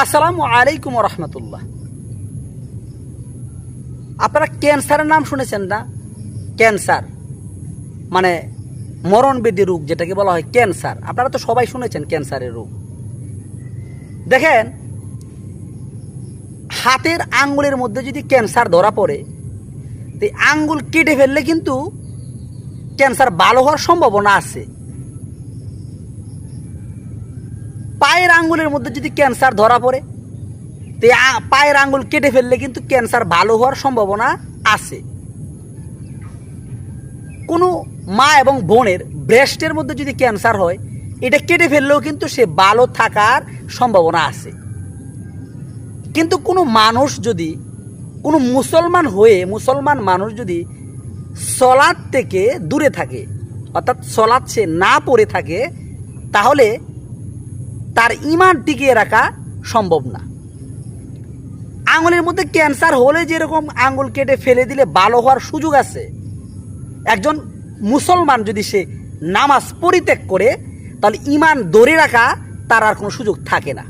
আসসালামু আলাইকুম রহমতুল্লাহ। আপনারা ক্যান্সারের নাম শুনেছেন না? ক্যান্সার মানে মরণবেদী রোগ, যেটাকে বলা হয় ক্যান্সার। আপনারা তো সবাই শুনেছেন ক্যান্সারের রোগ। দেখেন, হাতের আঙ্গুলের মধ্যে যদি ক্যান্সার ধরা পড়ে, তো আঙ্গুল কেটে ফেললে কিন্তু ক্যান্সার ভালো হওয়ার সম্ভাবনা আছে। পায়ের আঙ্গুলের মধ্যে যদি ক্যান্সার ধরা পড়ে, তো পায়ের আঙ্গুল কেটে ফেললে কিন্তু ক্যান্সার ভালো হওয়ার সম্ভাবনা আছে। কোনো মা এবং বোনের ব্রেস্টের মধ্যে যদি ক্যান্সার হয়, এটা কেটে ফেললেও কিন্তু সে ভালো থাকার সম্ভাবনা আছে। কিন্তু কোনো মানুষ যদি, কোনো মুসলমান মানুষ যদি সলাৎ থেকে দূরে থাকে, অর্থাৎ সলাৎ সে না পড়ে থাকে, তাহলে তার ঈমান টিকিয়ে রাখা সম্ভব না। আঙুলের মধ্যে ক্যান্সার হলে যেরকম আঙুল কেটে ফেলে দিলে ভালো হওয়ার সুযোগ আছে, একজন মুসলমান যদি সে নামাজ পরিত্যাগ করে, তাহলে ঈমান ধরে রাখা তার আর কোনো সুযোগ থাকে না।